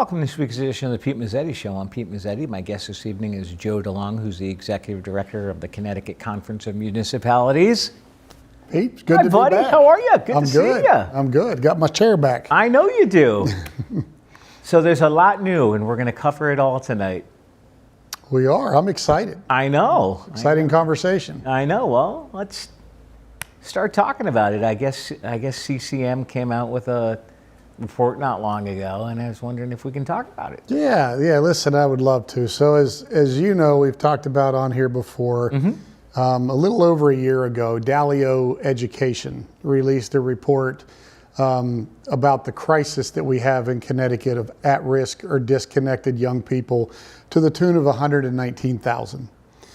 Welcome to this week's edition of the Pete Mezzetti Show. I'm Pete Mezzetti. My guest this evening is Joe DeLong, who's the Executive Director of the Connecticut Conference of Municipalities. Pete, it's good Hi, to buddy. be back. How are you? Good to see you. I'm good. Got my chair back. I know you do. So there's a lot new, and we're going to cover it all tonight. We are. I'm excited. I know. Exciting conversation. I know. Well, let's start talking about it. I guess CCM came out with a report not long ago, and I was wondering if we can talk about it. Yeah. Listen, I would love to. So as you know, we've talked about on here before. A little over a year ago, Dalio Education released a report about the crisis that we have in Connecticut of at-risk or disconnected young people to the tune of 119,000.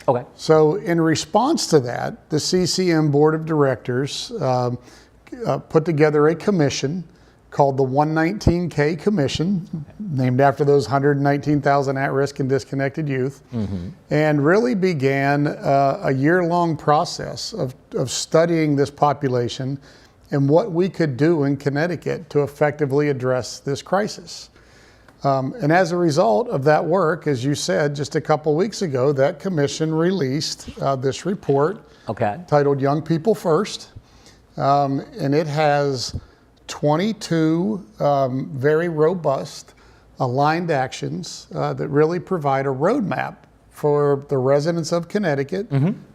Okay. So in response to that, the CCM Board of Directors put together a commission called the 119K Commission, named after those 119,000 at-risk and disconnected youth, and really began a year-long process of studying this population and what we could do in Connecticut to effectively address this crisis. And as a result of that work, as you said just a couple weeks ago, that commission released this report titled Young People First, and it has 22 very robust aligned actions that really provide a roadmap for the residents of Connecticut,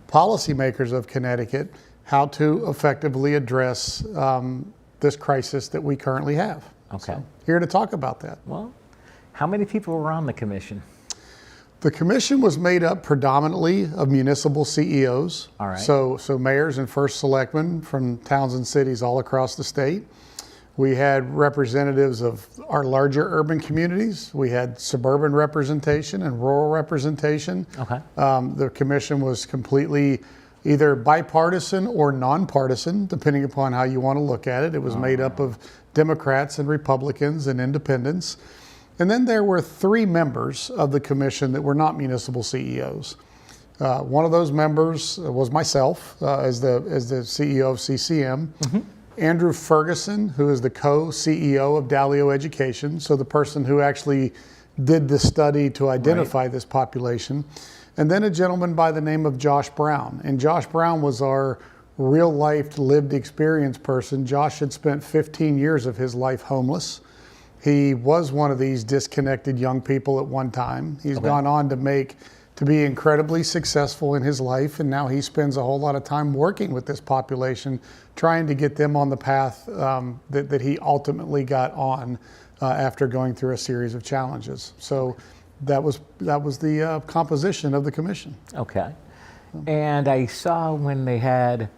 policymakers of Connecticut, how to effectively address this crisis that we currently have. Okay. So, here to talk about that. Well, how many people were on the commission? The commission was made up predominantly of municipal CEOs. All right. So mayors and first selectmen from towns and cities all across the state. We had representatives of our larger urban communities. We had suburban representation and rural representation. Okay. The commission was completely either bipartisan or nonpartisan, depending upon how you want to look at it. It was made up of Democrats and Republicans and independents. And then there were 3 members of the commission that were not municipal CEOs. One of those members was myself as the CEO of CCM. Andrew Ferguson, who is the co-CEO of Dalio Education, so the person who actually did the study to identify this population. And then a gentleman by the name of Josh Brown. And Josh Brown was our real-life lived experience person. Josh had spent 15 years of his life homeless. He was one of these disconnected young people at one time. He's gone on to be incredibly successful in his life, and now he spends a whole lot of time working with this population, trying to get them on the path that he ultimately got on after going through a series of challenges. So that was the composition of the commission. Okay. And I saw when they had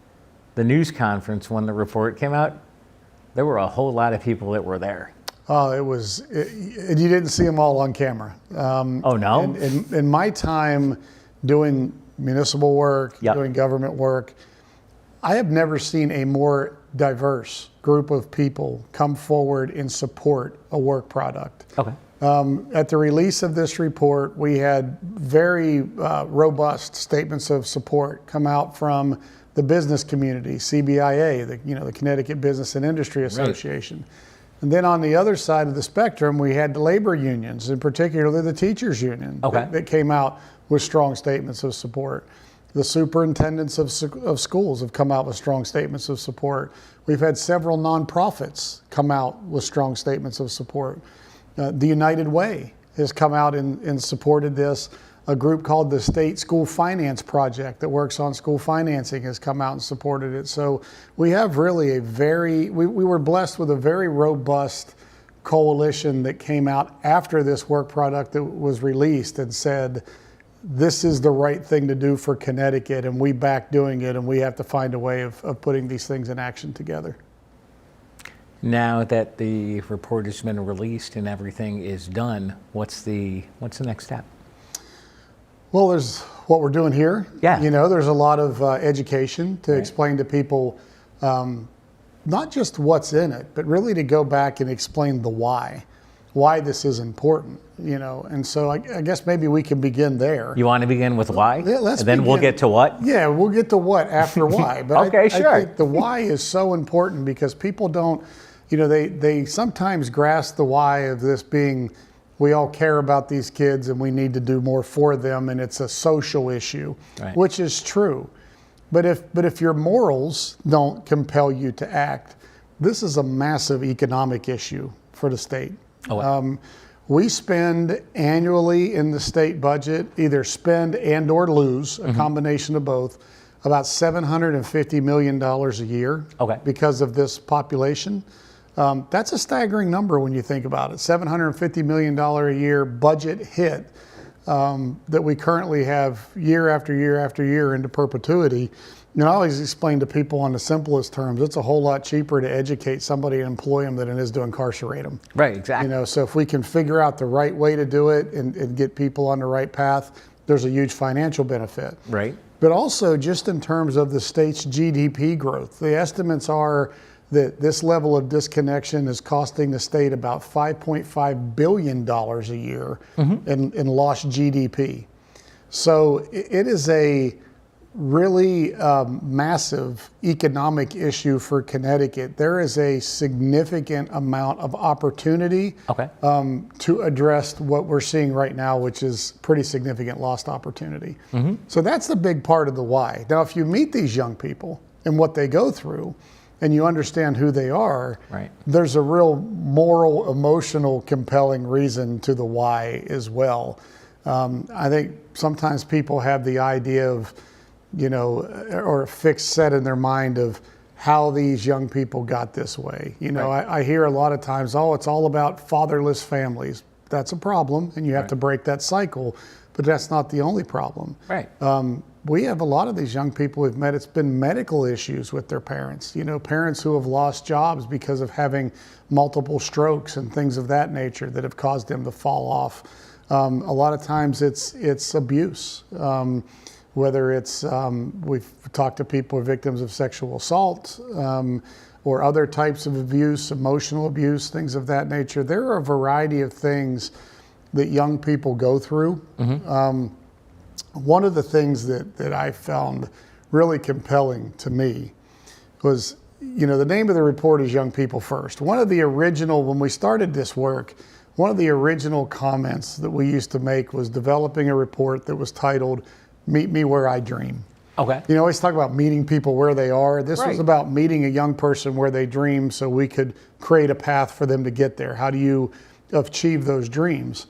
the news conference when the report came out, there were a whole lot of people that were there. Oh, you didn't see them all on camera. Oh, no? In my time doing municipal work, doing government work, I have never seen a more diverse group of people come forward and support a work product. Okay. At the release of this report, we had very robust statements of support come out from the business community, CBIA, the Connecticut Business and Industry Association. Right. And then on the other side of the spectrum, we had the labor unions, in particular the teachers union, that came out with strong statements of support. The superintendents of schools have come out with strong statements of support. We've had several nonprofits come out with strong statements of support. The United Way has come out and supported this. A group called the State School Finance Project that works on school financing has come out and supported it. So we have really we were blessed with a very robust coalition that came out after this work product that was released and said, this is the right thing to do for Connecticut, and we back doing it, and we have to find a way of putting these things in action together. Now that the report has been released and everything is done, what's the next step? Well, there's what we're doing here. Yeah. There's a lot of education to explain to people not just what's in it, but really to go back and explain the why this is important, And so I guess maybe we can begin there. You want to begin with why? Yeah, let's and then we'll get to what? Yeah, we'll get to what after why. But Okay, sure. I think the why is so important because people don't, they sometimes grasp the why of this being we all care about these kids and we need to do more for them, and it's a social issue, Right. which is true. But if your morals don't compel you to act, this is a massive economic issue for the state. We spend annually in the state budget, either spend and or lose, a combination of both, about $750 million a year because of this population. That's a staggering number when you think about it. $750 million a year budget hit that we currently have year after year after year into perpetuity. You know, I always explain to people on the simplest terms, it's a whole lot cheaper to educate somebody and employ them than it is to incarcerate them. Right, exactly. You know, so if we can figure out the right way to do it and get people on the right path, there's a huge financial benefit. Right. But also just in terms of the state's GDP growth, the estimates are that this level of disconnection is costing the state about $5.5 billion a year in lost GDP. So it is a really massive economic issue for Connecticut. There is a significant amount of opportunity to address what we're seeing right now, which is pretty significant lost opportunity. So that's the big part of the why. Now, if you meet these young people and what they go through, and you understand who they are, there's a real moral, emotional, compelling reason to the why as well. I think sometimes people have the idea of, you know, or a fixed set in their mind of how these young people got this way. You know, I hear a lot of times, oh, it's all about fatherless families. That's a problem, and you have to break that cycle, but that's not the only problem. We have a lot of these young people we've met, it's been medical issues with their parents. You know, parents who have lost jobs because of having multiple strokes and things of that nature that have caused them to fall off. A lot of times it's abuse. Whether it's, we've talked to people who are victims of sexual assault or other types of abuse, emotional abuse, things of that nature. There are a variety of things that young people go through. One of the things that I found really compelling to me was, you know, the name of the report is Young People First. One of the original, when we started this work, one of the original comments that we used to make was developing a report that was titled, Meet Me Where I Dream. You know, always talk about meeting people where they are. This was about meeting a young person where they dream so we could create a path for them to get there. How do you achieve those dreams?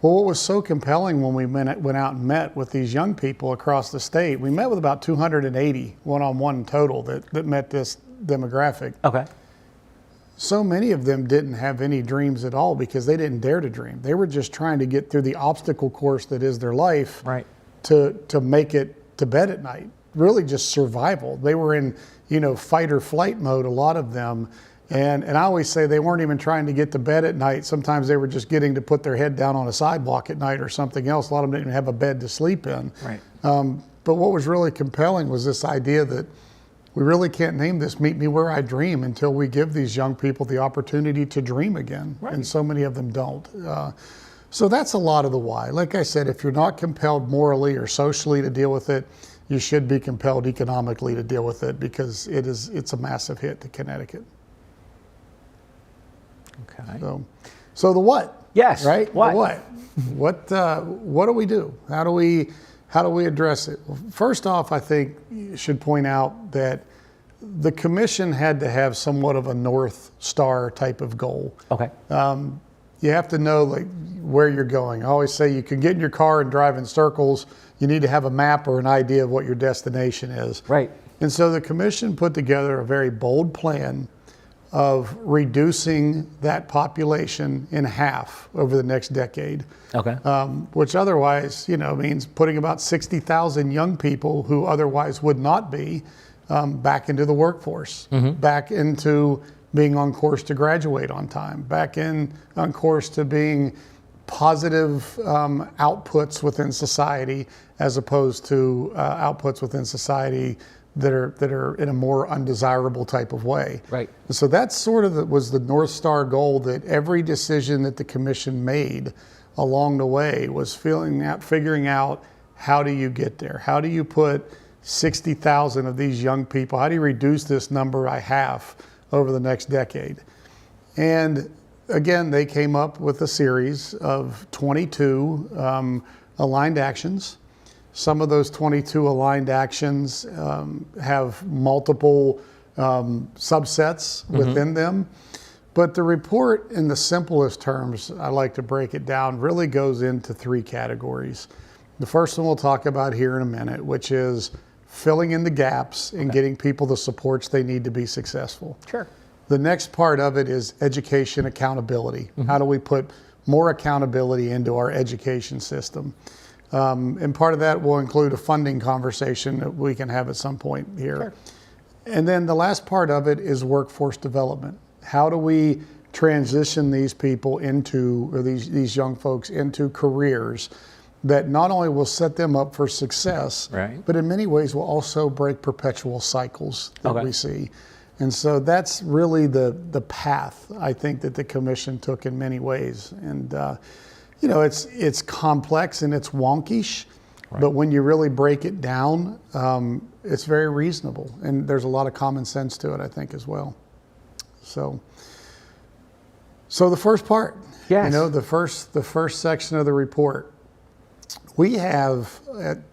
Well, what was so compelling when we went out and met with these young people across the state, we met with about 280 one-on-one total that met this demographic. So many of them didn't have any dreams at all because they didn't dare to dream. They were just trying to get through the obstacle course that is their life to make it to bed at night. Really just survival. They were in, you know, fight or flight mode, a lot of them. And I always say they weren't even trying to get to bed at night. Sometimes they were just getting to put their head down on a sidewalk at night or something else. A lot of them didn't even have a bed to sleep in. But what was really compelling was this idea that we really can't name this Meet Me Where I Dream until we give these young people the opportunity to dream again. And so many of them don't. So that's a lot of the why. Like I said, if you're not compelled morally or socially to deal with it, you should be compelled economically to deal with it because it's a massive hit to Connecticut. So the what? Yes. Right? What? What do we do? How do we address it? Well, first off, I think you should point out that the commission had to have somewhat of a North Star type of goal. You have to know like where you're going. I always say you can get in your car and drive in circles. You need to have a map or an idea of what your destination is. And so the commission put together a very bold plan of reducing that population in half over the next decade. Which otherwise, you know, means putting about 60,000 young people who otherwise would not be back into the workforce, back into being on course to graduate on time, on course to being positive outputs within society as opposed to outputs within society that are in a more undesirable type of way. So that's sort of was the North Star goal, that every decision that the commission made along the way was figuring out how do you get there? How do you put 60,000 of these young people, how do you reduce this number by half over the next decade? And again, they came up with a series of 22 aligned actions. Some of those 22 aligned actions have multiple subsets within them. But the report, in the simplest terms, I like to break it down, really goes into 3 categories. The first one we'll talk about here in a minute, which is filling in the gaps and getting people the supports they need to be successful. Sure. The next part of it is education accountability. How do we put more accountability into our education system? And part of that will include a funding conversation that we can have at some point here. Sure. And then the last part of it is workforce development. How do we transition these people into, or these young folks into careers that not only will set them up for success, right, but in many ways will also break perpetual cycles that we see. And so that's really the path, I think, that the commission took in many ways. And it's complex and it's wonkish, but when you really break it down, it's very reasonable. And there's a lot of common sense to it, I think, as well. So the first part, the first section of the report, we have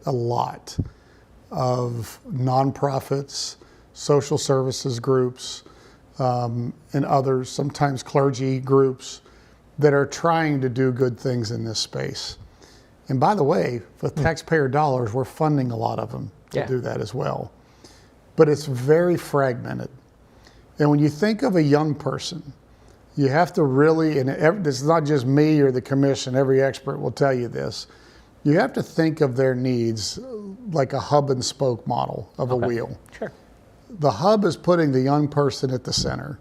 a lot of nonprofits, social services groups, and others, sometimes clergy groups, that are trying to do good things in this space. And by the way, with taxpayer dollars, we're funding a lot of them to do that as well. But it's very fragmented. And when you think of a young person, you have to really, and this is not just me or the commission, every expert will tell you this, you have to think of their needs like a hub and spoke model of a wheel. Sure. The hub is putting the young person at the center,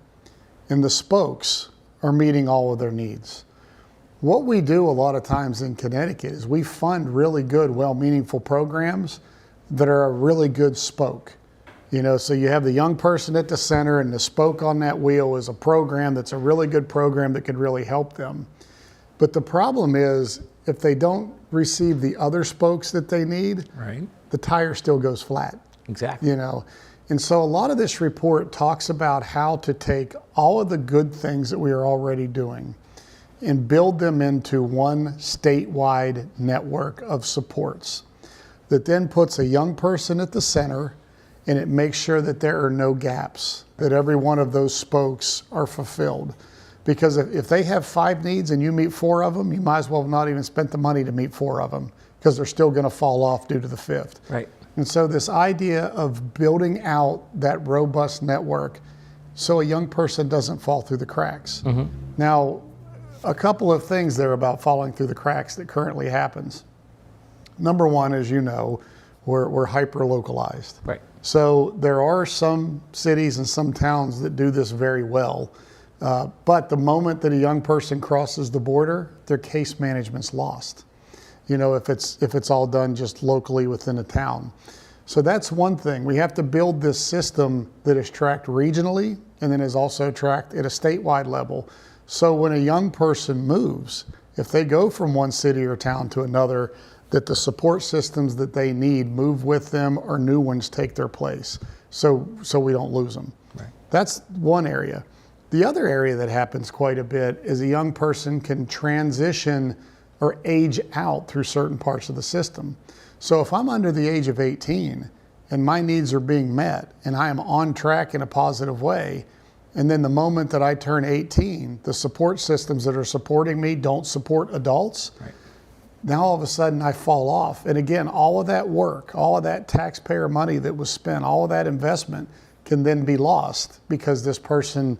and the spokes are meeting all of their needs. What we do a lot of times in Connecticut is we fund really good, well-meaningful programs that are a really good spoke. So you have the young person at the center, and the spoke on that wheel is a program that's a really good program that could really help them. But the problem is, if they don't receive the other spokes that they need, the tire still goes flat. Exactly. And so a lot of this report talks about how to take all of the good things that we are already doing and build them into one statewide network of supports that then puts a young person at the center, and it makes sure that there are no gaps, that every one of those spokes are fulfilled. Because if they have 5 needs and you meet 4 of them, you might as well have not even spent the money to meet 4 of them, because they're still going to fall off due to the 5th. Right. And so this idea of building out that robust network so a young person doesn't fall through the cracks. Now, a couple of things there about falling through the cracks that currently happens. Number one, as you know, we're hyper-localized. Right. So there are some cities and some towns that do this very well. But the moment that a young person crosses the border, their case management's lost. If it's all done just locally within a town. So that's one thing. We have to build this system that is tracked regionally and then is also tracked at a statewide level. So when a young person moves, if they go from one city or town to another, that the support systems that they need move with them, or new ones take their place, so we don't lose them. Right. That's one area. The other area that happens quite a bit is a young person can transition or age out through certain parts of the system. So if I'm under the age of 18 and my needs are being met and I am on track in a positive way, and then the moment that I turn 18, the support systems that are supporting me don't support adults, now all of a sudden I fall off. And again, all of that work, all of that taxpayer money that was spent, all of that investment can then be lost because this person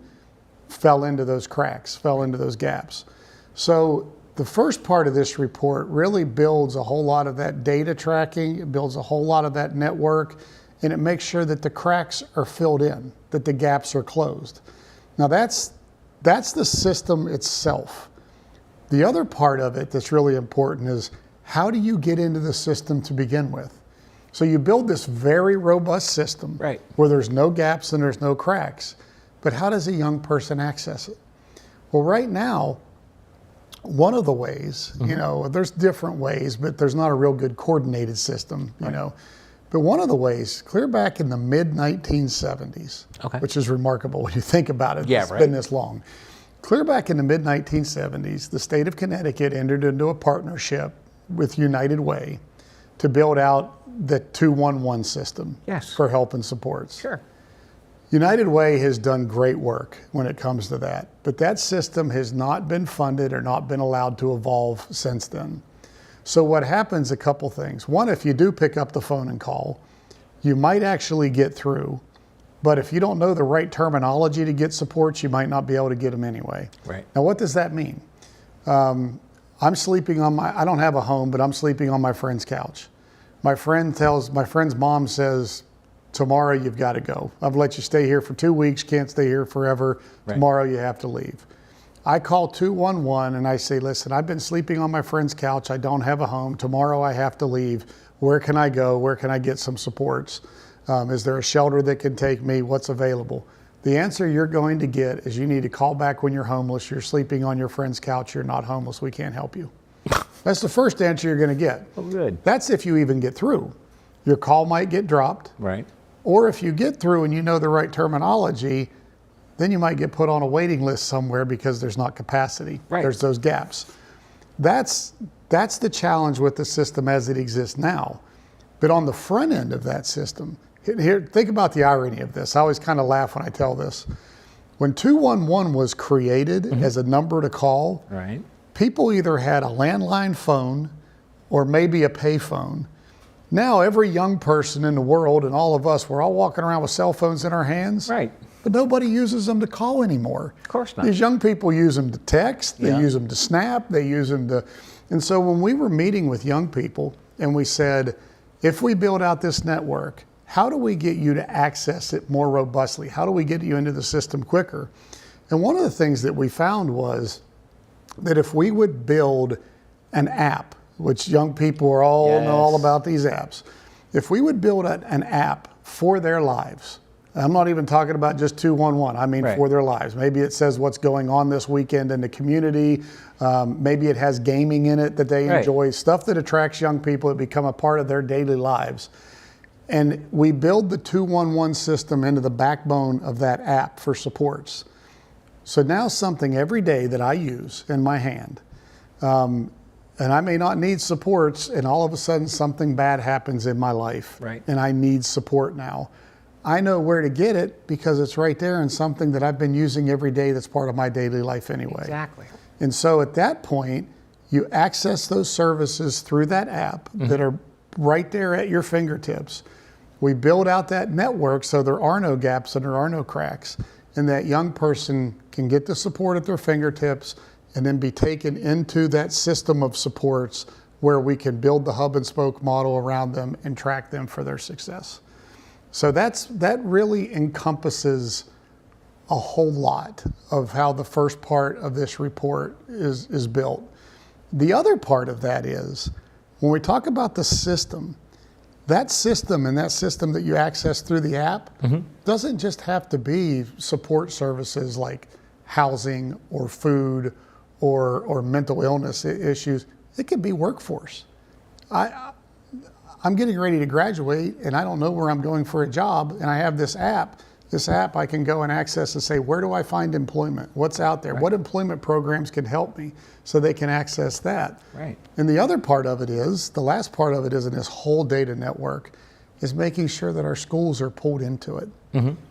fell into those cracks, fell into those gaps. So the first part of this report really builds a whole lot of that data tracking, it builds a whole lot of that network, and it makes sure that the cracks are filled in, that the gaps are closed. Now that's the system itself. The other part of it that's really important is, how do you get into the system to begin with? So you build this very robust system where there's no gaps and there's no cracks, but how does a young person access it? Well, right now, one of the ways, there's different ways, but there's not a real good coordinated system, But one of the ways, clear back in the mid-1970s, which is remarkable when you think about it, it's been this long. Clear back in the mid-1970s, the state of Connecticut entered into a partnership with United Way to build out the 211 system Yes. for help and supports. Sure. United Way has done great work when it comes to that, but that system has not been funded or not been allowed to evolve since then. So what happens, a couple things. One, if you do pick up the phone and call, you might actually get through, but if you don't know the right terminology to get supports, you might not be able to get them anyway. Right. Now, what does that mean? I'm sleeping on I don't have a home, but I'm sleeping on my friend's couch. My friend's mom says, tomorrow you've got to go. I've let you stay here for 2 weeks, can't stay here forever. Right. Tomorrow you have to leave. I call 211 and I say, listen, I've been sleeping on my friend's couch. I don't have a home. Tomorrow I have to leave. Where can I go? Where can I get some supports? Is there a shelter that can take me? What's available? The answer you're going to get is you need to call back when you're homeless. You're sleeping on your friend's couch. You're not homeless. We can't help you. That's the first answer you're going to get. Oh, good. That's if you even get through. Your call might get dropped. Right. Or if you get through and you know the right terminology, then you might get put on a waiting list somewhere because there's not capacity. Right. There's those gaps. That's the challenge with the system as it exists now. But on the front end of that system, here, think about the irony of this. I always kind of laugh when I tell this. When 211 was created as a number to call, Right. people either had a landline phone or maybe a pay phone. Now every young person in the world and all of us, we're all walking around with cell phones in our hands. Right. But nobody uses them to call anymore. Of course not. These young people use them to text, they Yeah. use them to snap, they use them to... And so when we were meeting with young people and we said, if we build out this network, how do we get you to access it more robustly? How do we get you into the system quicker? And one of the things that we found was that if we would build an app, which young people are all know all Yes. about these apps, if we would build an app for their lives, I'm not even talking about just 211, I mean Right. for their lives. Maybe it says what's going on this weekend in the community. Maybe it has gaming in it that they Right. enjoy, stuff that attracts young people that become a part of their daily lives. And we build the 211 system into the backbone of that app for supports. So now something every day that I use in my hand, and I may not need supports, and all of a sudden something bad happens in my life, Right. and I need support now. I know where to get it because it's right there and something that I've been using every day that's part of my daily life anyway. Exactly. And so at that point, you access those services through that app that are right there at your fingertips. We build out that network so there are no gaps and there are no cracks, and that young person can get the support at their fingertips and then be taken into that system of supports where we can build the hub and spoke model around them and track them for their success. So that really encompasses a whole lot of how the first part of this report is built. The other part of that is, when we talk about the system, that system and that system that you access through the app doesn't just have to be support services like housing or food or mental illness issues. It could be workforce. I'm getting ready to graduate and I don't know where I'm going for a job, and I have this app. This app I can go and access and say, where do I find employment? What's out there? Right. What employment programs can help me? So they can access that. Right. And the other part of it is, the last part of it is in this whole data network, is making sure that our schools are pulled into it.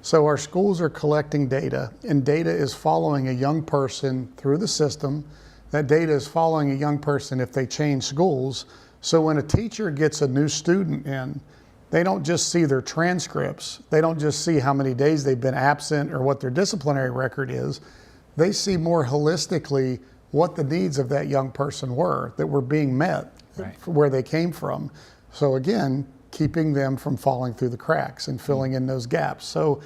So our schools are collecting data, and data is following a young person through the system. That data is following a young person if they change schools. So when a teacher gets a new student in, they don't just see their transcripts. They don't just see how many days they've been absent or what their disciplinary record is. They see more holistically what the needs of that young person were that were being met, Right. where they came from. So again, keeping them from falling through the cracks and filling in those gaps. So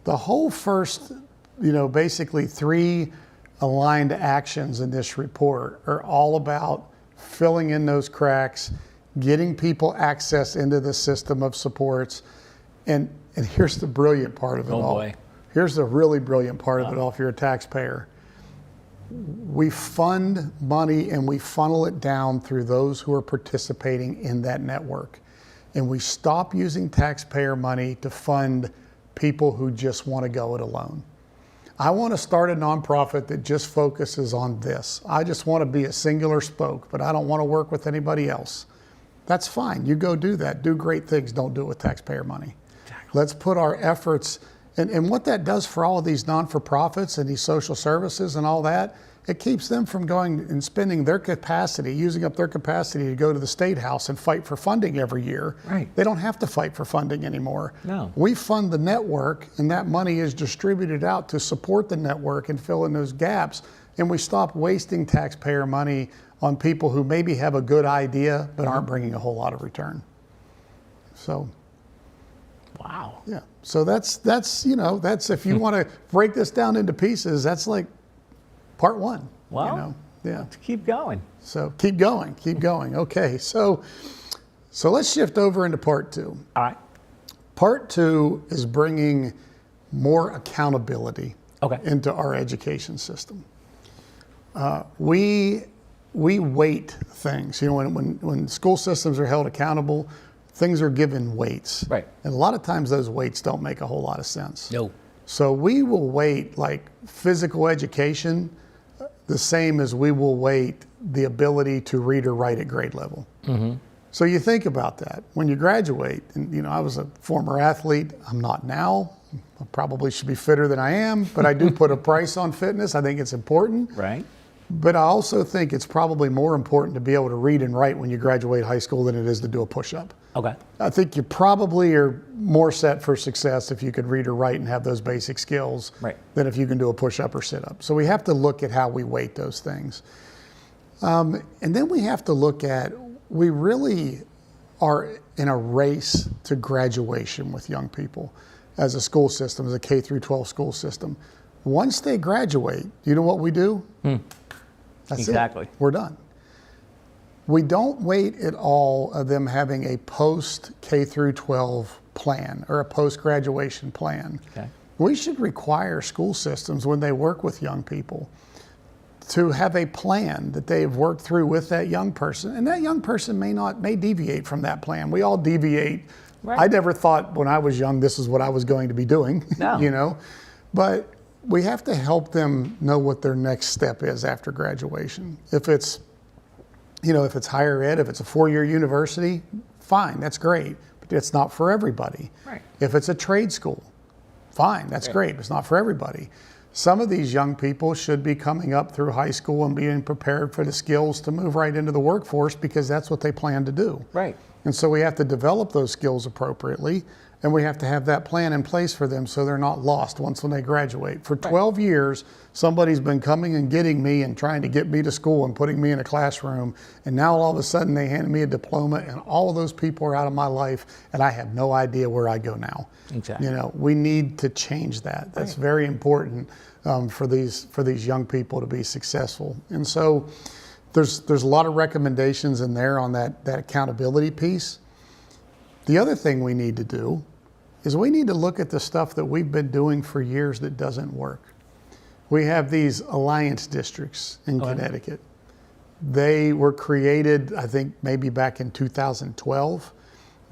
the whole first, basically 3 aligned actions in this report are all about filling in those cracks, getting people access into the system of supports. And here's the brilliant part of it all. Oh boy. Here's the really brilliant part of it all if you're a taxpayer. We fund money and we funnel it down through those who are participating in that network. And we stop using taxpayer money to fund people who just want to go it alone. I want to start a nonprofit that just focuses on this. I just want to be a singular spoke, but I don't want to work with anybody else. That's fine. You go do that. Do great things. Don't do it with taxpayer money. Exactly. Let's put our efforts, and what that does for all of these non-for-profits and these social services and all that, it keeps them from going and spending their capacity, using up their capacity to go to the State House and fight for funding every year. Right. They don't have to fight for funding anymore. No. We fund the network, and that money is distributed out to support the network and fill in those gaps. And we stop wasting taxpayer money on people who maybe have a good idea but aren't bringing a whole lot of return. So. Wow. Yeah. So that's if you want to break this down into pieces, that's like part one. Well, yeah. Let's keep going. So keep going. Okay. So let's shift over into part two. All right. Part two is bringing more accountability into our education system. We weight things. When school systems are held accountable, things are given weights. Right. And a lot of times those weights don't make a whole lot of sense. No. So we will weight like physical education the same as we will weight the ability to read or write at grade level. Mm-hmm. So you think about that. When you graduate, and I was a former athlete, I'm not now. I probably should be fitter than I am, but I do put a price on fitness. I think it's important. Right. But I also think it's probably more important to be able to read and write when you graduate high school than it is to do a push-up. Okay. I think you probably are more set for success if you could read or write and have those basic skills than if you can do a push-up or sit-up. So we have to look at how we weight those things. And then we have to look at, we really are in a race to graduation with young people as a school system, as a K through 12 school system. Once they graduate, you know what we do? That's exactly. it. We're done. We don't wait at all of them having a post K through 12 plan or a post-graduation plan. Okay. We should require school systems when they work with young people to have a plan that they've worked through with that young person. And that young person may deviate from that plan. We all deviate. Right. I never thought when I was young this is what I was going to be doing. No. But we have to help them know what their next step is after graduation. If it's higher ed, if it's a 4-year university, fine, that's great, but it's not for everybody. Right. If it's a trade school, fine, that's great, but it's not for everybody. Some of these young people should be coming up through high school and being prepared for the skills to move right into the workforce because that's what they plan to do. Right. And so we have to develop those skills appropriately, and we have to have that plan in place for them so they're not lost when they graduate. For 12 years, somebody's been coming and getting me and trying to get me to school and putting me in a classroom, and now all of a sudden they handed me a diploma and all of those people are out of my life and I have no idea where I go now. Exactly. We need to change that. That's very important for these young people to be successful. And so there's a lot of recommendations in there on that accountability piece. The other thing we need to do is we need to look at the stuff that we've been doing for years that doesn't work. We have these alliance districts in Connecticut. They were created, I think, maybe back in 2012.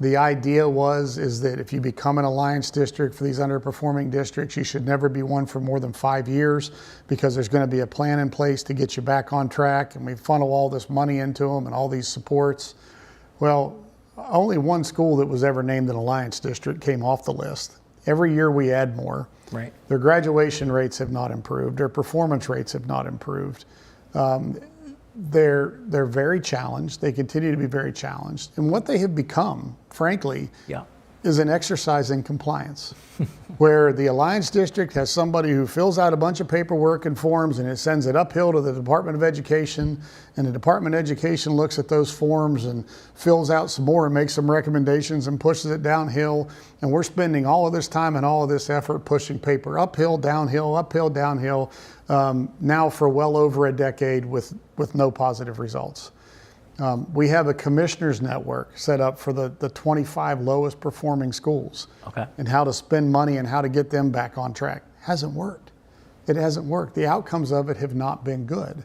The idea is that if you become an alliance district for these underperforming districts, you should never be one for more than 5 years because there's going to be a plan in place to get you back on track, and we funnel all this money into them and all these supports. Well, only one school that was ever named an alliance district came off the list. Every year we add more. Right. Their graduation rates have not improved. Their performance rates have not improved. They're very challenged. They continue to be very challenged. And what they have become, frankly, is an exercise in compliance, where the alliance district has somebody who fills out a bunch of paperwork and forms and it sends it uphill to the Department of Education, and the Department of Education looks at those forms and fills out some more and makes some recommendations and pushes it downhill. And we're spending all of this time and all of this effort pushing paper uphill, downhill, now for well over a decade with no positive results. We have a commissioners network set up for the 25 lowest performing schools and how to spend money and how to get them back on track. Hasn't worked. It hasn't worked. The outcomes of it have not been good.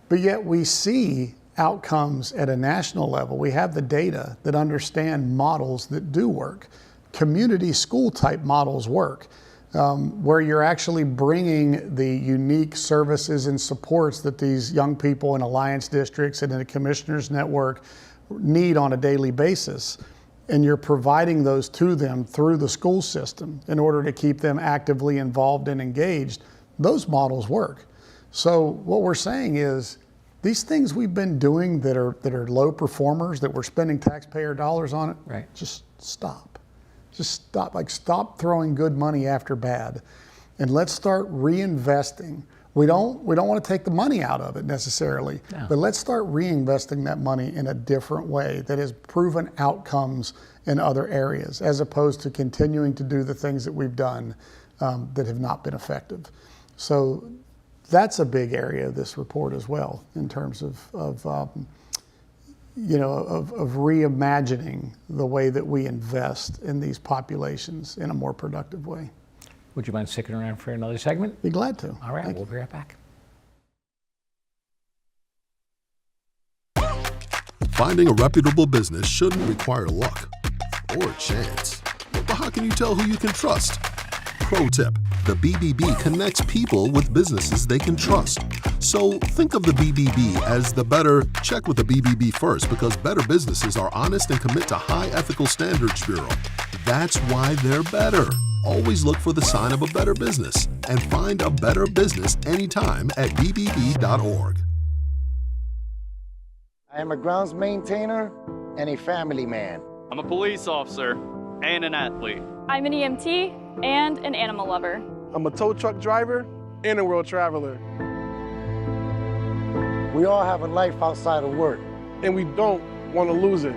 But yet we see outcomes at a national level. We have the data that understand models that do work. Community school type models work. where you're actually bringing the unique services and supports that these young people in alliance districts and in the commissioners network need on a daily basis. And you're providing those to them through the school system in order to keep them actively involved and engaged. Those models work. So what we're saying is these things we've been doing that are low performers, that we're spending taxpayer dollars on it, Right. just stop. Just stop. Like, stop throwing good money after bad, and let's start reinvesting. We don't want to take the money out of it necessarily, but let's start reinvesting that money in a different way that has proven outcomes in other areas, as opposed to continuing to do the things that we've done that have not been effective. So that's a big area of this report as well, in terms of reimagining the way that we invest in these populations in a more productive way. Would you mind sticking around for another segment? Be glad to. All right, Thank we'll be right back. Finding a reputable business shouldn't require luck or chance. But how can you tell who you can trust? Pro tip: the BBB connects people with businesses they can trust. So think of the BBB as the better. Check with the BBB first, because better businesses are honest and commit to high ethical standards bureau. That's why they're better. Always look for the sign of a better business and find a better business anytime at bbb.org. I am a grounds maintainer and a family man. I'm a police officer and an athlete. I'm an EMT and an animal lover. I'm a tow truck driver and a world traveler. We all have a life outside of work. And we don't want to lose it.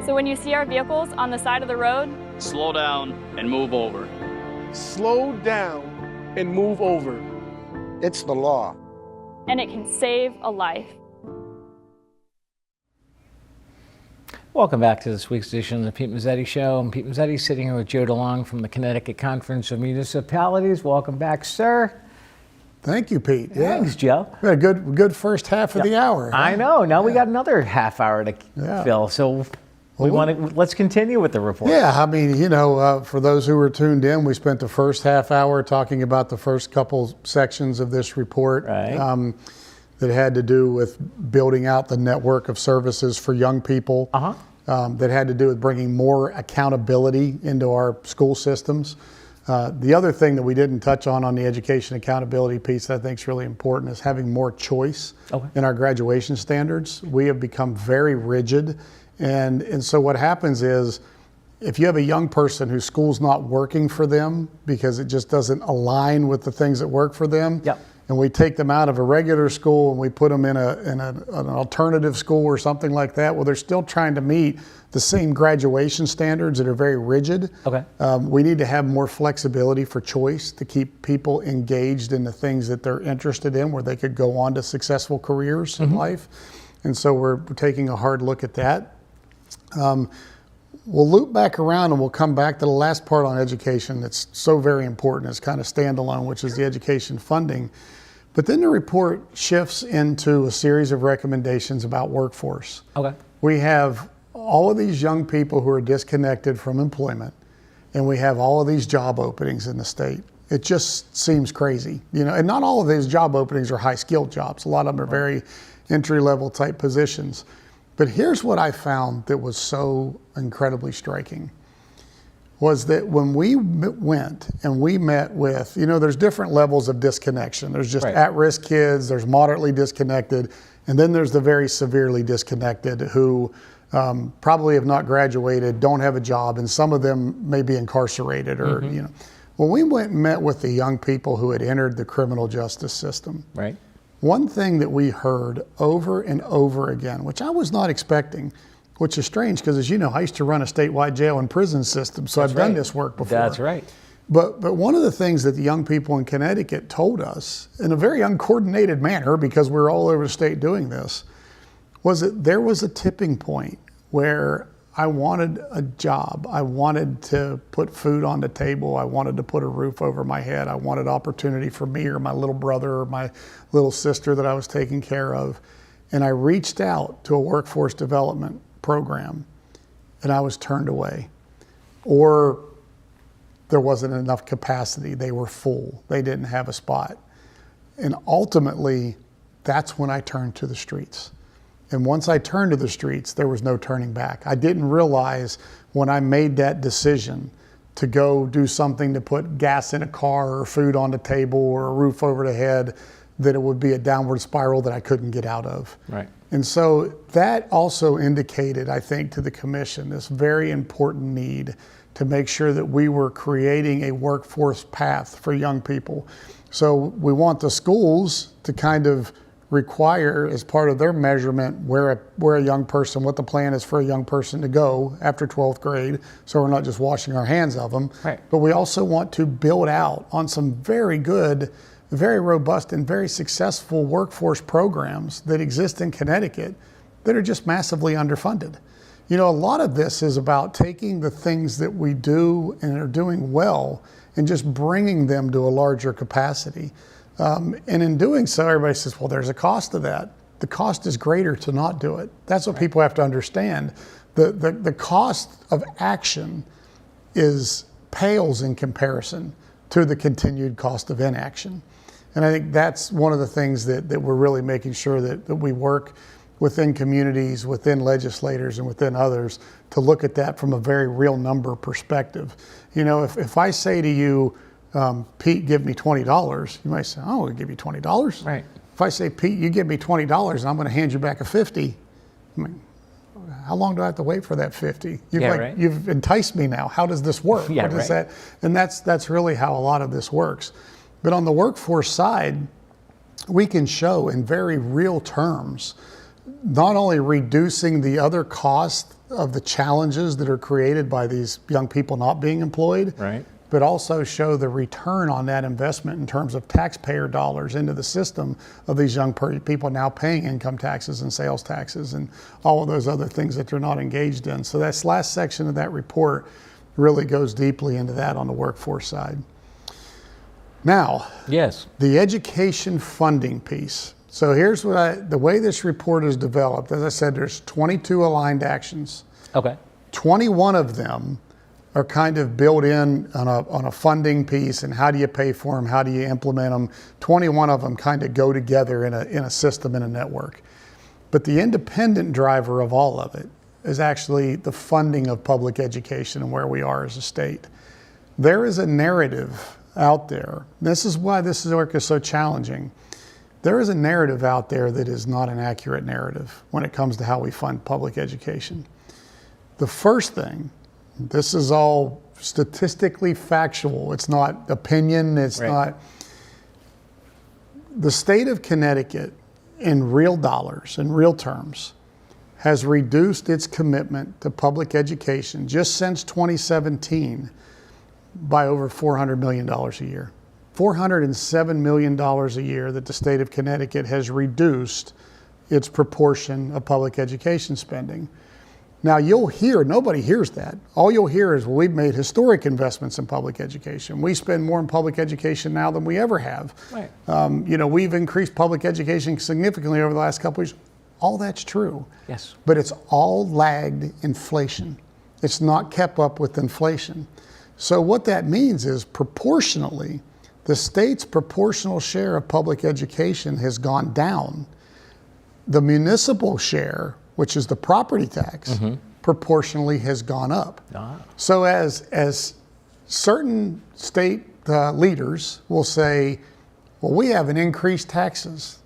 So when you see our vehicles on the side of the road, Slow down and move over. Slow down and move over. It's the law. and it can save a life. Welcome back to this week's edition of the Pete Mezzetti Show. I'm Pete Mezzetti, sitting here with Joe DeLong from the Connecticut Conference of Municipalities. Welcome back, sir. Thank you, Pete. Yeah. Thanks, Joe. We had a good first half of the hour. I know. Now we got another half hour to fill. So let's continue with the report. Yeah, I mean, for those who were tuned in, we spent the first half hour talking about the first couple sections of this report. Right. That had to do with building out the network of services for young people. That had to do with bringing more accountability into our school systems. The other thing that we didn't touch on the education accountability piece that I think is really important is having more choice in our graduation standards. We have become very rigid. And so what happens is, if you have a young person whose school's not working for them because it just doesn't align with the things that work for them, and we take them out of a regular school and we put them in an alternative school or something like that, well, they're still trying to meet the same graduation standards that are very rigid. We need to have more flexibility for choice to keep people engaged in the things that they're interested in, where they could go on to successful careers in life. And so we're taking a hard look at that. We'll loop back around and we'll come back to the last part on education that's so very important. It's kind of standalone, which is the education funding. But then the report shifts into a series of recommendations about workforce. We have all of these young people who are disconnected from employment, and we have all of these job openings in the state. It just seems crazy, and not all of these job openings are high-skilled jobs. A lot of them are very entry-level type positions. But here's what I found that was so incredibly striking, was that when we went and we met with, there's different levels of disconnection. There's just at-risk kids, there's moderately disconnected, and then there's the very severely disconnected who probably have not graduated, don't have a job, and some of them may be incarcerated or, When we went and met with the young people who had entered the criminal justice system, one thing that we heard over and over again, which I was not expecting, which is strange because, as you know, I used to run a statewide jail and prison system, so I've done this work before. That's right. But one of the things that the young people in Connecticut told us in a very uncoordinated manner, because we're all over the state doing this, was that there was a tipping point where I wanted a job. I wanted to put food on the table. I wanted to put a roof over my head. I wanted opportunity for me or my little brother or my little sister that I was taking care of. And I reached out to a workforce development program and I was turned away. Or there wasn't enough capacity. They were full. They didn't have a spot. And ultimately, that's when I turned to the streets. And once I turned to the streets, there was no turning back. I didn't realize when I made that decision to go do something to put gas in a car or food on the table or a roof over the head, that it would be a downward spiral that I couldn't get out of. Right. And so that also indicated, I think, to the commission, this very important need to make sure that we were creating a workforce path for young people. So we want the schools to kind of require, as part of their measurement, where a young person, what the plan is for a young person to go after 12th grade, so we're not just washing our hands of them. Right. But we also want to build out on some very good, very robust, and very successful workforce programs that exist in Connecticut that are just massively underfunded. You know, a lot of this is about taking the things that we do and are doing well and just bringing them to a larger capacity. And in doing so, everybody says, well, there's a cost to that. The cost is greater to not do it. That's what people have to understand. The cost of action pales in comparison to the continued cost of inaction. And I think that's one of the things that we're really making sure that we work within communities, within legislators, and within others to look at that from a very real number perspective. You know, if I say to you, Pete, give me $20, you might say, oh, I'll give you $20. Right. If I say, Pete, you give me $20 and I'm going to hand you back a 50, I mean, how long do I have to wait for that 50? You've enticed me now. How does this work? Yeah, what is right. that? And that's really how a lot of this works. But on the workforce side, we can show in very real terms, not only reducing the other cost of the challenges that are created by these young people not being employed, Right. but also show the return on that investment in terms of taxpayer dollars into the system of these young people now paying income taxes and sales taxes and all of those other things that they're not engaged in. So that last section of that report really goes deeply into that on the workforce side. Now, Yes. the education funding piece. So here's the way this report is developed. As I said, there's 22 aligned actions. Okay. 21 of them are kind of built in on a funding piece, and how do you pay for them, how do you implement them. 21 of them kind of go together in a system, in a network. But the independent driver of all of it is actually the funding of public education and where we are as a state. There is a narrative out there. This is why this work is so challenging. There is a narrative out there that is not an accurate narrative when it comes to how we fund public education. The first thing, this is all statistically factual. It's not opinion. It's Right. not. The state of Connecticut, in real dollars, in real terms, has reduced its commitment to public education just since 2017 by over $400 million a year. $407 million a year that the state of Connecticut has reduced its proportion of public education spending. Now you'll hear, nobody hears that. All you'll hear is, well, we've made historic investments in public education. We spend more in public education now than we ever have. Right. You know, we've increased public education significantly over the last couple of years. All that's true. Yes. But it's all lagged inflation. It's not kept up with inflation. So what that means is proportionally, the state's proportional share of public education has gone down. The municipal share, which is the property tax, proportionally has gone up. Ah. So as certain state leaders will say, well, we haven't increased taxes.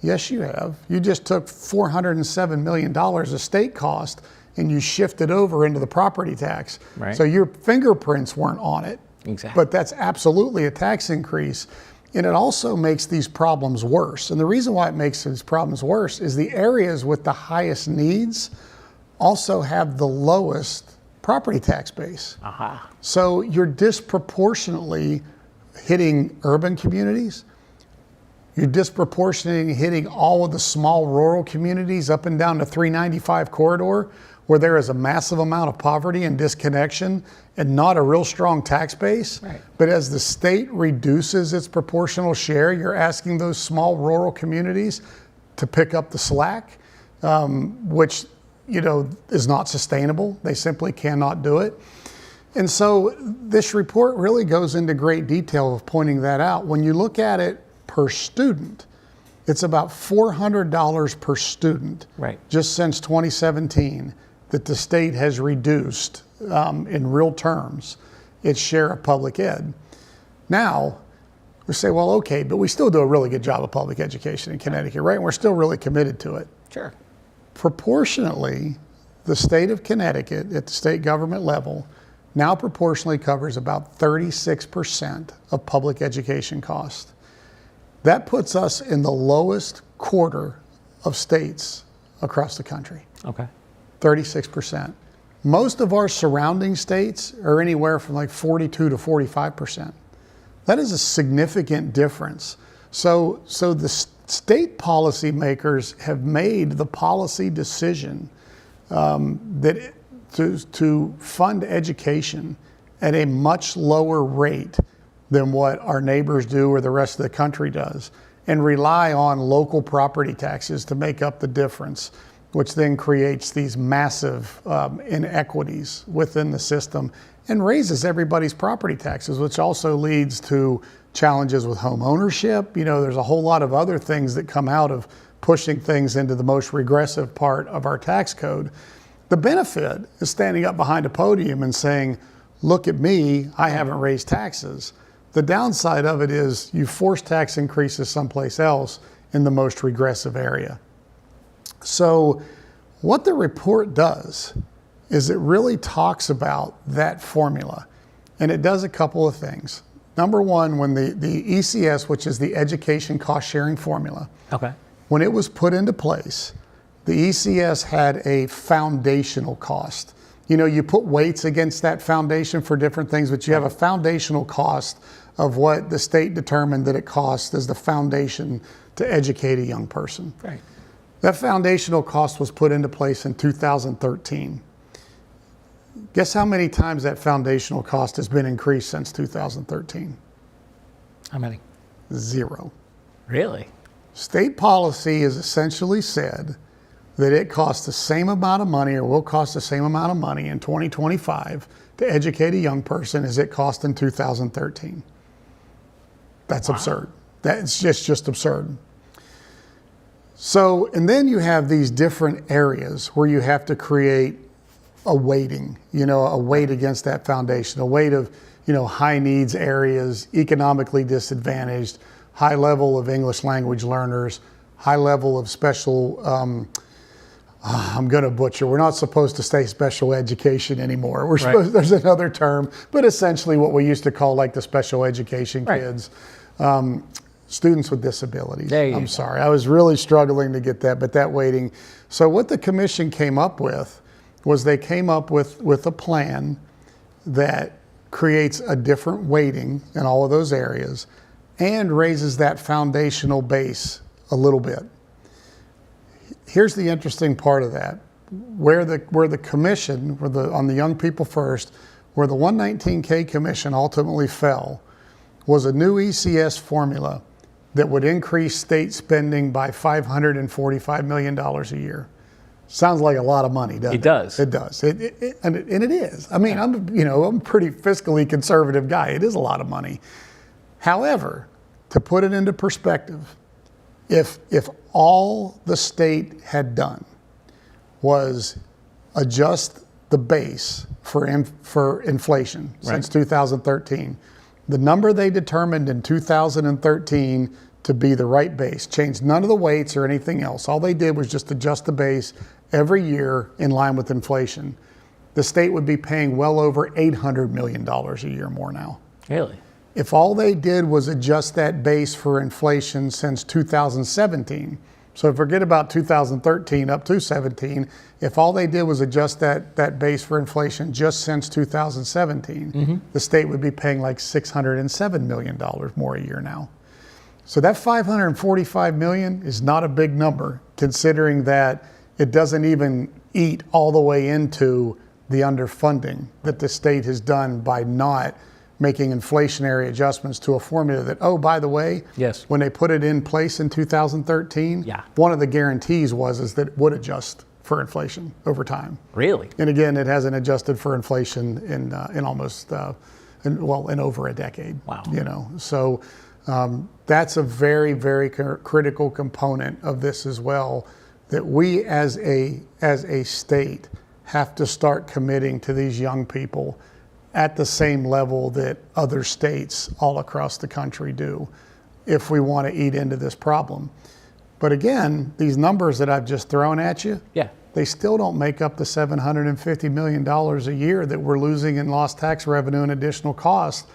Yes, you have. You just took $407 million of state cost and you shifted over into the property tax. Right. So your fingerprints weren't on it. Exactly. But that's absolutely a tax increase. And it also makes these problems worse. And the reason why it makes these problems worse is the areas with the highest needs also have the lowest property tax base. Aha. So you're disproportionately hitting urban communities. You're disproportionately hitting all of the small rural communities up and down the 395 corridor, where there is a massive amount of poverty and disconnection and not a real strong tax base. Right. But as the state reduces its proportional share, you're asking those small rural communities to pick up the slack, which, you know, is not sustainable. They simply cannot do it. And so this report really goes into great detail of pointing that out. When you look at it per student, it's about $400 per student Right. just since 2017 that the state has reduced in real terms its share of public ed. Now, we say, well, okay, but we still do a really good job of public education in Connecticut, right? And we're still really committed to it. Sure. Proportionately, the state of Connecticut at the state government level now proportionally covers about 36% of public education costs. That puts us in the lowest quarter of states across the country, Okay. 36%. Most of our surrounding states are anywhere from like 42 to 45%. That is a significant difference. So the state policymakers have made the policy decision that to fund education at a much lower rate than what our neighbors do or the rest of the country does, and rely on local property taxes to make up the difference, which then creates these massive inequities within the system and raises everybody's property taxes, which also leads to challenges with home ownership. You know, there's a whole lot of other things that come out of pushing things into the most regressive part of our tax code. The benefit is standing up behind a podium and saying, look at me, I haven't raised taxes. The downside of it is you force tax increases someplace else in the most regressive area. So what the report does is it really talks about that formula, and it does a couple of things. Number one, when the ECS, which is the Education Cost Sharing Formula, Okay. when it was put into place, the ECS had a foundational cost. You know, you put weights against that foundation for different things, but you have a foundational cost of what the state determined that it costs as the foundation to educate a young person. Right. That foundational cost was put into place in 2013. Guess how many times that foundational cost has been increased since 2013? How many? 0. Really? State policy has essentially said that it costs the same amount of money, or will cost the same amount of money in 2025 to educate a young person as it cost in 2013. That's absurd. That's just absurd. So, and then you have these different areas where you have to create a weighting, you know, a weight against that foundation, a weight of, you know, high needs areas, economically disadvantaged, high level of English language learners, high level of special, I'm going to butcher, we're not supposed to say special education anymore. We're supposed, there's another term, but essentially what we used to call like the special education kids, students with disabilities. I'm sorry, I was really struggling to get that, but that weighting. So what the commission came up with was they came up with a plan that creates a different weighting in all of those areas and raises that foundational base a little bit. Here's the interesting part of that. Where the commission, on the Young People First, where the 119K commission ultimately fell, was a new ECS formula that would increase state spending by $545 million a year. Sounds like a lot of money, doesn't it? It does. It does. And it is. I mean, I'm a pretty fiscally conservative guy. It is a lot of money. However, to put it into perspective, if all the state had done was adjust the base for inflation since 2013, the number they determined in 2013 to be the right base, changed none of the weights or anything else. All they did was just adjust the base every year in line with inflation. The state would be paying well over $800 million a year more now. Really? If all they did was adjust that base for inflation since 2017, so forget about 2013 up to 17, if all they did was adjust that base for inflation just since 2017, the state would be paying like $607 million more a year now. So that $545 million is not a big number, considering that it doesn't even eat all the way into the underfunding that the state has done by not making inflationary adjustments to a formula that, oh, by the way, when they put it in place in 2013, one of the guarantees was that it would adjust for inflation over time. Really? And again, it hasn't adjusted for inflation in almost, in over a decade. Wow. You know, so that's a very, very critical component of this as well, that we as a state have to start committing to these young people at the same level that other states all across the country do, if we want to eat into this problem. But again, these numbers that I've just thrown at you, Yeah. they still don't make up the $750 million a year that we're losing in lost tax revenue and additional costs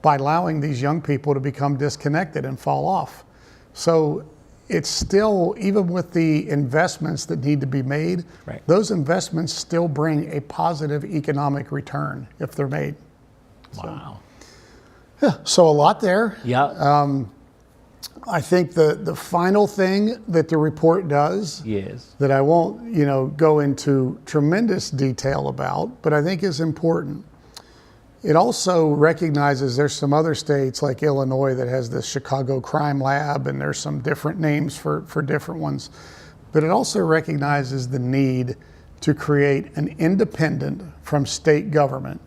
by allowing these young people to become disconnected and fall off. So it's still, even with the investments that need to be made, Right. those investments still bring a positive economic return if they're made. Wow. So a lot there. Yeah. I think the final thing that the report does, Yes. that I won't, go into tremendous detail about, but I think is important. It also recognizes there's some other states like Illinois that has this Chicago Crime Lab, and there's some different names for different ones. But it also recognizes the need to create an independent from state government,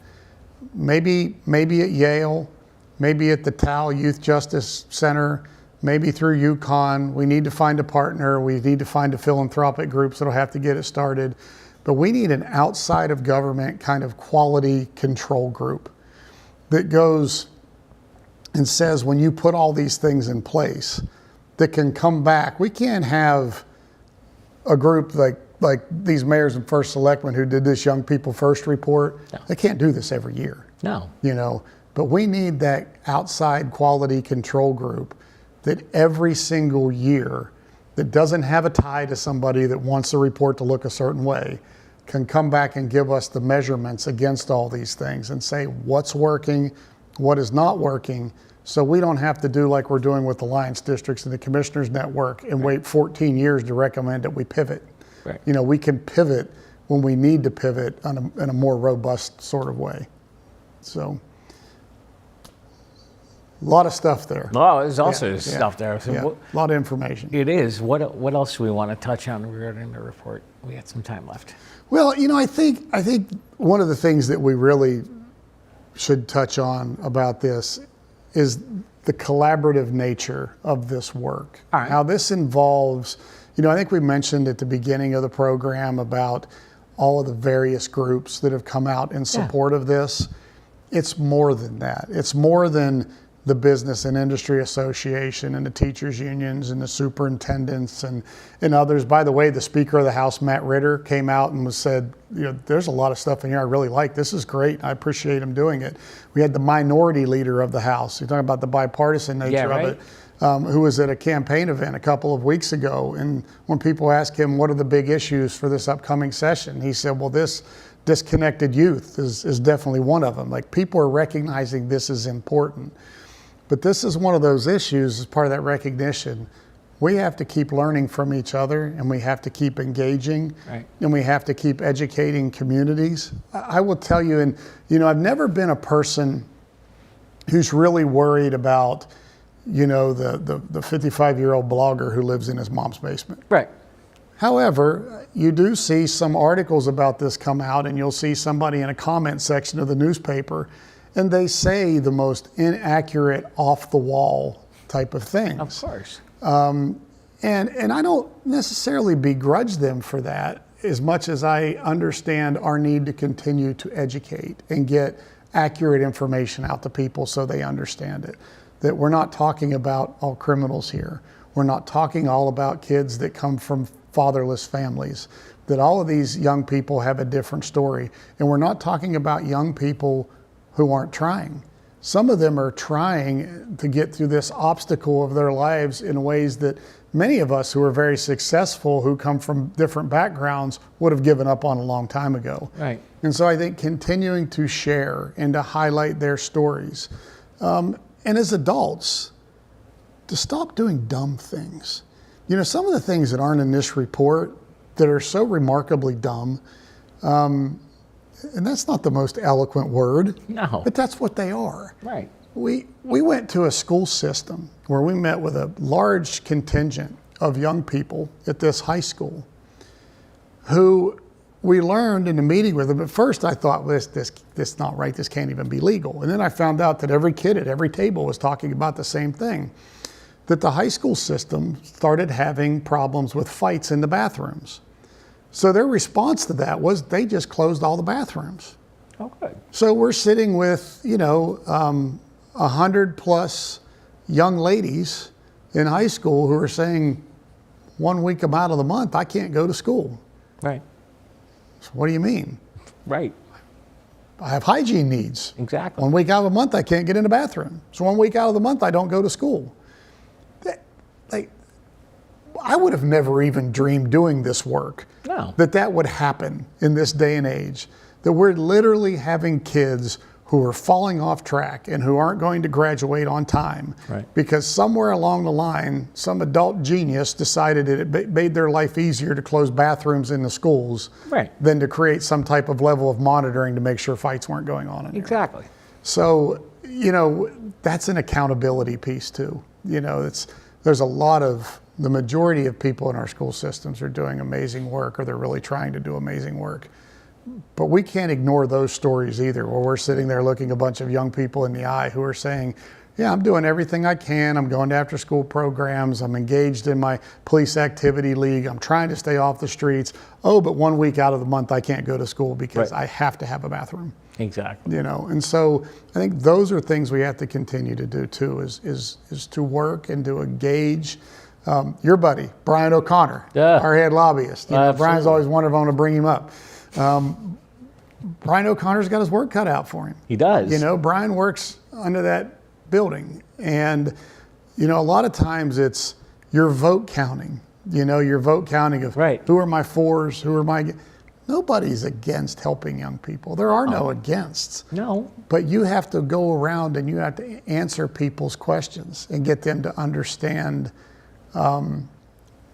maybe at Yale, maybe at the Tao Youth Justice Center, maybe through UConn. We need to find a partner. We need to find a philanthropic group that'll have to get it started. But we need an outside of government kind of quality control group that goes and says, when you put all these things in place, that can come back. We can't have a group like these mayors and first selectmen who did this Young People First report. No. They can't do this every year. No. But we need that outside quality control group that every single year, that doesn't have a tie to somebody that wants the report to look a certain way, can come back and give us the measurements against all these things and say what's working, what is not working, so we don't have to do like we're doing with Alliance Districts and the Commissioners Network and wait 14 years to recommend that we pivot. Right. We can pivot when we need to pivot in a more robust sort of way. So, a lot of stuff there. Well, there's also Yeah, stuff there. So Yeah, a lot of information. it is. What else do we want to touch on regarding the report? We got some time left. Well, I think one of the things that we really should touch on about this is the collaborative nature of this work. All right. How this involves, I think we mentioned at the beginning of the program about all of the various groups that have come out in support of this. It's more than that. It's more than the Business and Industry Association and the teachers unions and the superintendents and others. By the way, the Speaker of the House, Matt Ritter, came out and said, there's a lot of stuff in here I really like. This is great. I appreciate him doing it. We had the minority leader of the House. You're talking about the bipartisan nature of it, who was at a campaign event a couple of weeks ago. And when people asked him, what are the big issues for this upcoming session? He said, well, this disconnected youth is definitely one of them. Like, people are recognizing this is important. But this is one of those issues, as part of that recognition. We have to keep learning from each other, and we have to keep engaging, Right. and we have to keep educating communities. I will tell you, and I've never been a person who's really worried about, the 55-year-old blogger who lives in his mom's basement. Right. However, you do see some articles about this come out, and you'll see somebody in a comment section of the newspaper, and they say the most inaccurate, off-the-wall type of things. Of course. And I don't necessarily begrudge them for that, as much as I understand our need to continue to educate and get accurate information out to people so they understand it. That we're not talking about all criminals here. We're not talking all about kids that come from fatherless families. That all of these young people have a different story. And we're not talking about young people who aren't trying. Some of them are trying to get through this obstacle of their lives in ways that many of us who are very successful, who come from different backgrounds, would have given up on a long time ago. Right. And so I think continuing to share and to highlight their stories. And as adults, to stop doing dumb things. Some of the things that aren't in this report that are so remarkably dumb, and that's not the most eloquent word, No. but that's what they are. Right. We went to a school system where we met with a large contingent of young people at this high school who we learned in the meeting with them. At first I thought, well, this not right, this can't even be legal. And then I found out that every kid at every table was talking about the same thing, that the high school system started having problems with fights in the bathrooms. So their response to that was they just closed all the bathrooms. Oh, good. So we're sitting with, 100 plus young ladies in high school who are saying 1 week out of the month, I can't go to school. Right. So what do you mean? Right. I have hygiene needs. Exactly. 1 week out of the month, I can't get in the bathroom. So 1 week out of the month, I don't go to school. I would have never even dreamed doing this work that would happen in this day and age, that we're literally having kids who are falling off track and who aren't going to graduate on time because somewhere along the line, some adult genius decided it made their life easier to close bathrooms in the schools than to create some type of level of monitoring to make sure fights weren't going on in there. Exactly. So, that's an accountability piece too. There's a lot of, the majority of people in our school systems are doing amazing work, or they're really trying to do amazing work. But we can't ignore those stories either, where we're sitting there looking a bunch of young people in the eye who are saying, yeah, I'm doing everything I can. I'm going to after school programs. I'm engaged in my police activity league. I'm trying to stay off the streets. Oh, but 1 week out of the month, I can't go to school because I have to have a bathroom. Exactly. And so I think those are things we have to continue to do too, is to work and to engage. Your buddy, Brian O'Connor, our head lobbyist. Brian's always wondered if I want to bring him up. Brian O'Connor's got his work cut out for him. He does. Brian works under that building. And, a lot of times it's your vote counting, your vote counting of who are my fours, who are my... Nobody's against helping young people. There are no againsts. No. But you have to go around and you have to answer people's questions and get them to understand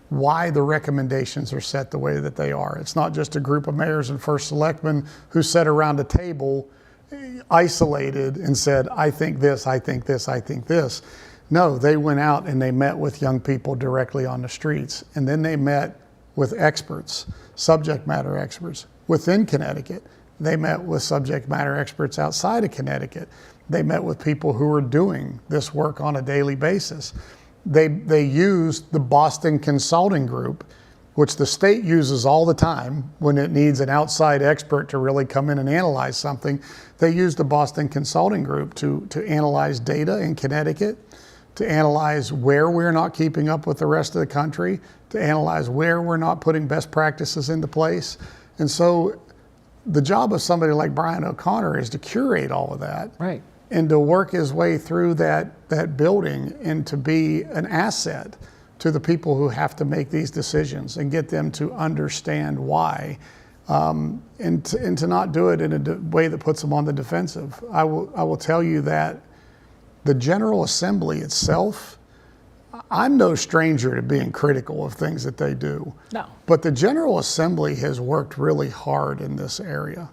why the recommendations are set the way that they are. It's not just a group of mayors and first selectmen who sat around a table isolated and said, I think this, I think this, I think this. No, they went out and they met with young people directly on the streets. And then they met with experts, subject matter experts within Connecticut. They met with subject matter experts outside of Connecticut. They met with people who are doing this work on a daily basis. They used the Boston Consulting Group, which the state uses all the time when it needs an outside expert to really come in and analyze something. They used the Boston Consulting Group to analyze data in Connecticut, to analyze where we're not keeping up with the rest of the country, to analyze where we're not putting best practices into place. And so the job of somebody like Brian O'Connor is to curate all of that. Right. And to work his way through that building and to be an asset to the people who have to make these decisions and get them to understand why, and to not do it in a way that puts them on the defensive. I will tell you that the General Assembly itself, I'm no stranger to being critical of things that they do. No. But the General Assembly has worked really hard in this area.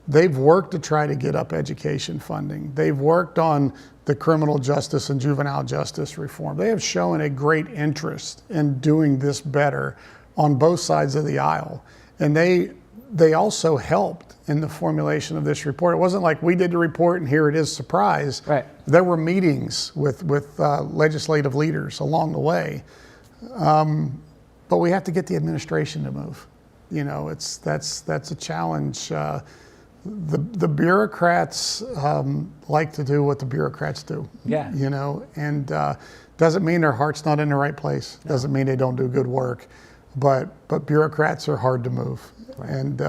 They've worked to try to get up education funding. They've worked on the criminal justice and juvenile justice reform. They have shown a great interest in doing this better on both sides of the aisle. And they also helped in the formulation of this report. It wasn't like we did the report and here it is, surprise. Right. There were meetings with legislative leaders along the way. But we have to get the administration to move. That's a challenge. The bureaucrats like to do what the bureaucrats do. Yeah. And doesn't mean their heart's not in the right place. No. Doesn't mean they don't do good work, but bureaucrats are hard to move. Right. And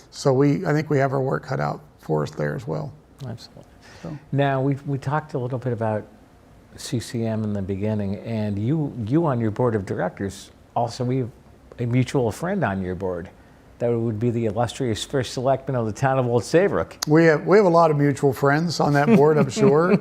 so I think we have our work cut out for us there as well. Absolutely. So. Now we talked a little bit about CCM in the beginning, and you on your board of directors also, we have a mutual friend on your board. That would be the illustrious first selectman of the town of Old Saybrook. We have a lot of mutual friends on that board, I'm sure.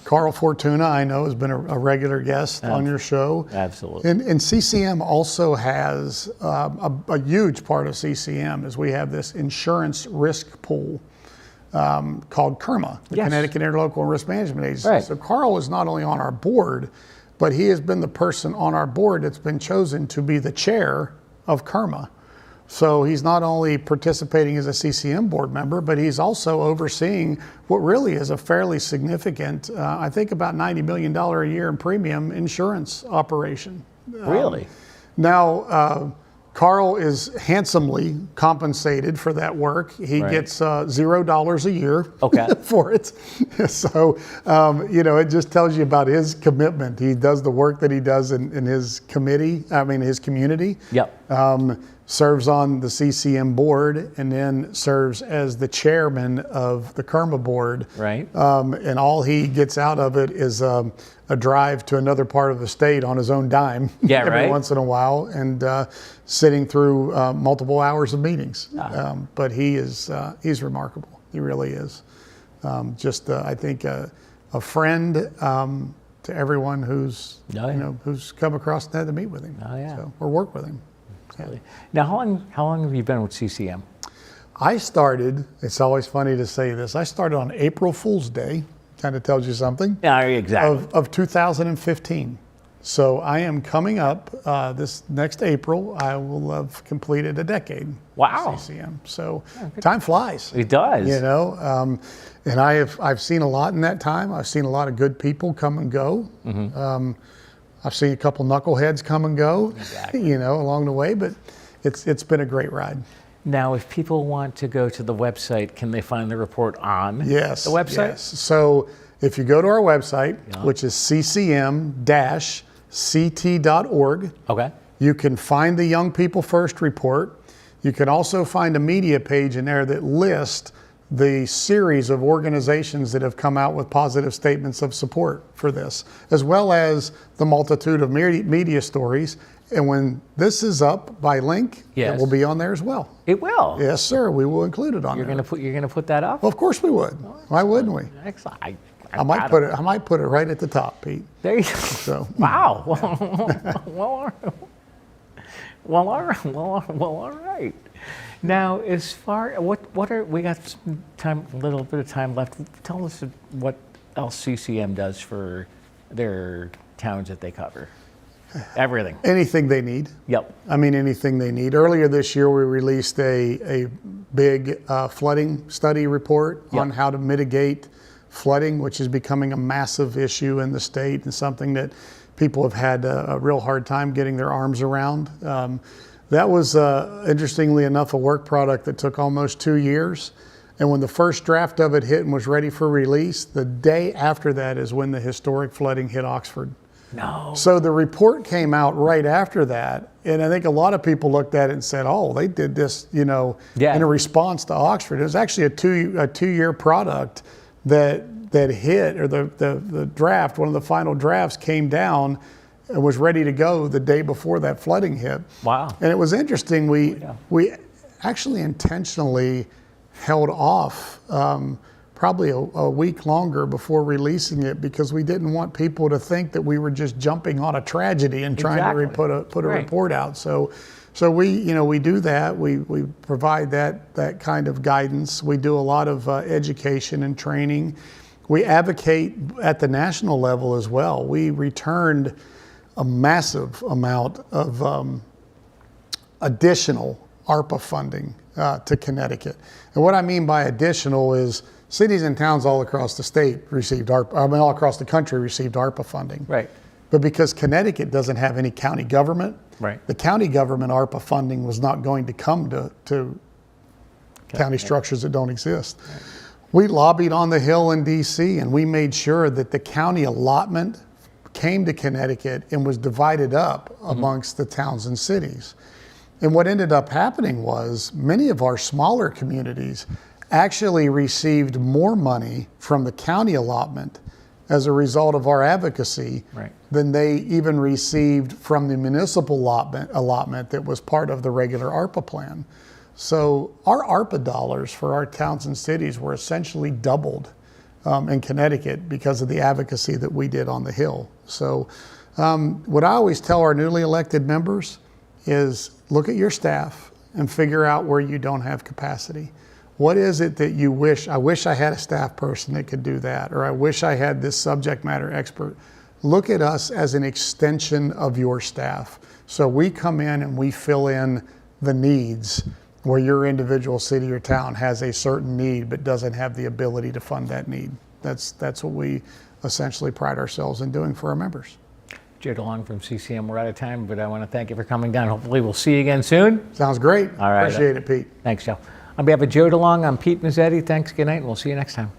Carl Fortuna, I know, has been a regular guest on your show. Absolutely. And CCM also has a huge part of CCM is we have this insurance risk pool called CIRMA, the Connecticut Interlocal Risk Management Agency. Right. So Carl is not only on our board, but he has been the person on our board that's been chosen to be the chair of KERMA. So he's not only participating as a CCM board member, but he's also overseeing what really is a fairly significant, I think about $90 million a year in premium insurance operation. Really? Now, Carl is handsomely compensated for that work. He Right. gets $0 a year Okay. for it. So, it just tells you about his commitment. He does the work that he does in his his community. Yep. Serves on the CCM board and then serves as the chairman of the KERMA board. Right. And all he gets out of it is a drive to another part of the state on his own dime Yeah, every right. once in a while and sitting through multiple hours of meetings. But he's remarkable. He really is. I think a friend to everyone who's Oh, yeah. who's come across and had to meet with him. Oh, yeah. Or work with him. Now, how long have you been with CCM? I started, it's always funny to say this, I started on April Fool's Day, kind of tells you something, Yeah, exactly. of 2015. So I am coming up this next April, I will have completed a decade. Wow. With CCM. So time flies. It does. And I've seen a lot in that time. I've seen a lot of good people come and go. I've seen a couple knuckleheads come and go, Exactly. along the way, but it's been a great ride. Now, if people want to go to the website, can they find the report on the website? Yes. So if you go to our website, which is ccm-ct.org, Okay. you can find the Young People First report. You can also find a media page in there that lists the series of organizations that have come out with positive statements of support for this, as well as the multitude of media stories. And when this is up by link, Yes. it will be on there as well. It will. Yes, sir. We will include it on You're there. gonna put that up? Well, of course we would. Why wouldn't we? Excellent. I might put it right at the top, Pete. There you go. So Wow. Well, all right. Now, as far what are we got some time, a little bit of time left. Tell us what else CCM does for their towns that they cover. Everything. anything they need. Yep. I mean, anything they need. Earlier this year, we released a big flooding study report on how to mitigate flooding, which is becoming a massive issue in the state and something that people have had a real hard time getting their arms around. That was, interestingly enough, a work product that took almost 2 years. And when the first draft of it hit and was ready for release, the day after that is when the historic flooding hit Oxford. No. So the report came out right after that, and I think a lot of people looked at it and said, "Oh, they did this, in a response to Oxford." It was actually a two-year product that hit, or the draft, one of the final drafts came down and was ready to go the day before that flooding hit. Wow. And it was interesting. We actually intentionally held off. Probably a week longer before releasing it because we didn't want people to think that we were just jumping on a tragedy and trying to put a report out. So we do that. We provide that kind of guidance. We do a lot of education and training. We advocate at the national level as well. We returned a massive amount of additional ARPA funding to Connecticut. And what I mean by additional is cities and towns all across the state received ARPA, all across the country received ARPA funding. Right. But because Connecticut doesn't have any county government, Right. the county government ARPA funding was not going to come to county structures that don't exist. Right. We lobbied on the Hill in DC, and we made sure that the county allotment came to Connecticut and was divided up amongst the towns and cities. And what ended up happening was many of our smaller communities actually received more money from the county allotment as a result of our advocacy than they even received from the municipal allotment that was part of the regular ARPA plan. So our ARPA dollars for our towns and cities were essentially doubled in Connecticut because of the advocacy that we did on the Hill. So what I always tell our newly elected members is look at your staff and figure out where you don't have capacity. What is it that you wish? I wish I had a staff person that could do that, or I wish I had this subject matter expert. look at us as an extension of your staff. So we come in and we fill in the needs where your individual city or town has a certain need but doesn't have the ability to fund that need. That's what we essentially pride ourselves in doing for our members. Joe DeLong from CCM, we're out of time, but I want to thank you for coming down. Hopefully we'll see you again soon. Sounds great. All right. Appreciate it, Pete. Thanks, Joe. On behalf of Joe DeLong, I'm Pete Mezzetti. Thanks, good night, and we'll see you next time.